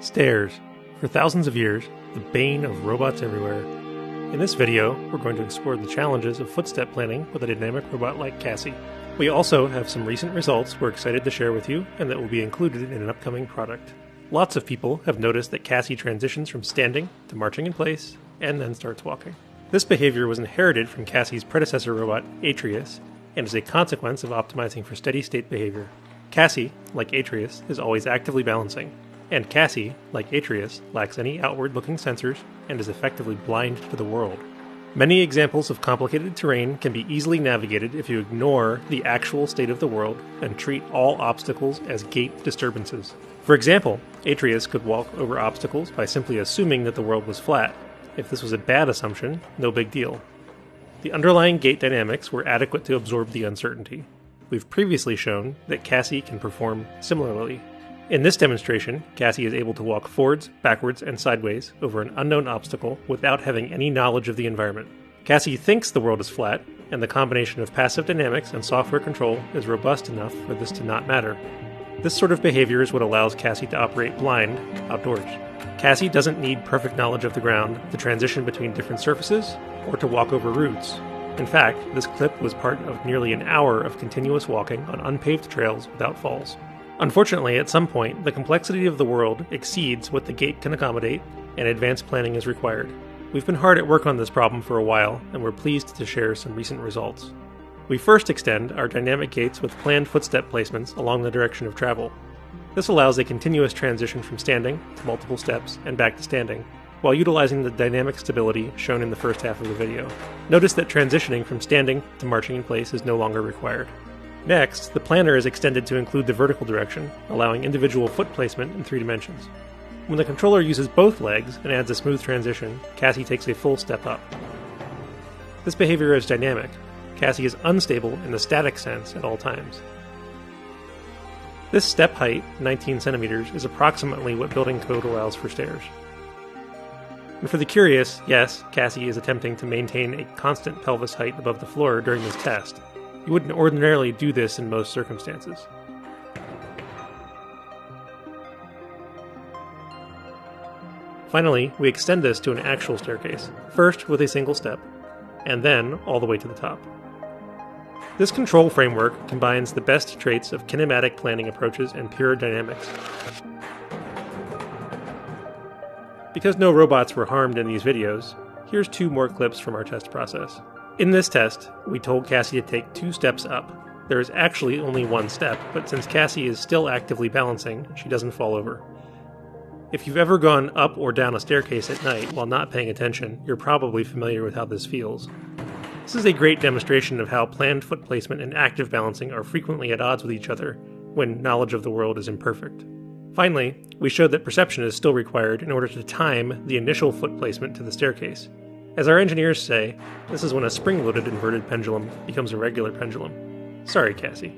Stairs. For thousands of years, the bane of robots everywhere. In this video, we're going to explore the challenges of footstep planning with a dynamic robot like Cassie. We also have some recent results we're excited to share with you and that will be included in an upcoming product. Lots of people have noticed that Cassie transitions from standing to marching in place and then starts walking. This behavior was inherited from Cassie's predecessor robot, Atreus, and is a consequence of optimizing for steady-state behavior. Cassie, like Atreus, is always actively balancing, and Cassie, like Atreus, lacks any outward-looking sensors and is effectively blind to the world. Many examples of complicated terrain can be easily navigated if you ignore the actual state of the world and treat all obstacles as gate disturbances. For example, Atreus could walk over obstacles by simply assuming that the world was flat. If this was a bad assumption, no big deal. The underlying gate dynamics were adequate to absorb the uncertainty. We've previously shown that Cassie can perform similarly. In this demonstration, Cassie is able to walk forwards, backwards, and sideways over an unknown obstacle without having any knowledge of the environment. Cassie thinks the world is flat, and the combination of passive dynamics and software control is robust enough for this to not matter. This sort of behavior is what allows Cassie to operate blind outdoors. Cassie doesn't need perfect knowledge of the ground to transition between different surfaces or to walk over roots. In fact, this clip was part of nearly an hour of continuous walking on unpaved trails without falls. Unfortunately, at some point, the complexity of the world exceeds what the gate can accommodate, and advanced planning is required. We've been hard at work on this problem for a while, and we're pleased to share some recent results. We first extend our dynamic gates with planned footstep placements along the direction of travel. This allows a continuous transition from standing to multiple steps and back to standing, while utilizing the dynamic stability shown in the first half of the video. Notice that transitioning from standing to marching in place is no longer required. Next, the planner is extended to include the vertical direction, allowing individual foot placement in 3 dimensions. When the controller uses both legs and adds a smooth transition, Cassie takes a full step up. This behavior is dynamic. Cassie is unstable in the static sense at all times. This step height, 19 centimeters, is approximately what building code allows for stairs. And for the curious, yes, Cassie is attempting to maintain a constant pelvis height above the floor during this test. You wouldn't ordinarily do this in most circumstances. Finally, we extend this to an actual staircase, first with a single step, and then all the way to the top. This control framework combines the best traits of kinematic planning approaches and pure dynamics. Because no robots were harmed in these videos, here's 2 more clips from our test process. In this test, we told Cassie to take 2 steps up. There is actually only 1 step, but since Cassie is still actively balancing, she doesn't fall over. If you've ever gone up or down a staircase at night while not paying attention, you're probably familiar with how this feels. This is a great demonstration of how planned foot placement and active balancing are frequently at odds with each other when knowledge of the world is imperfect. Finally, we showed that perception is still required in order to time the initial foot placement to the staircase. As our engineers say, this is when a spring-loaded inverted pendulum becomes a regular pendulum. Sorry, Cassie.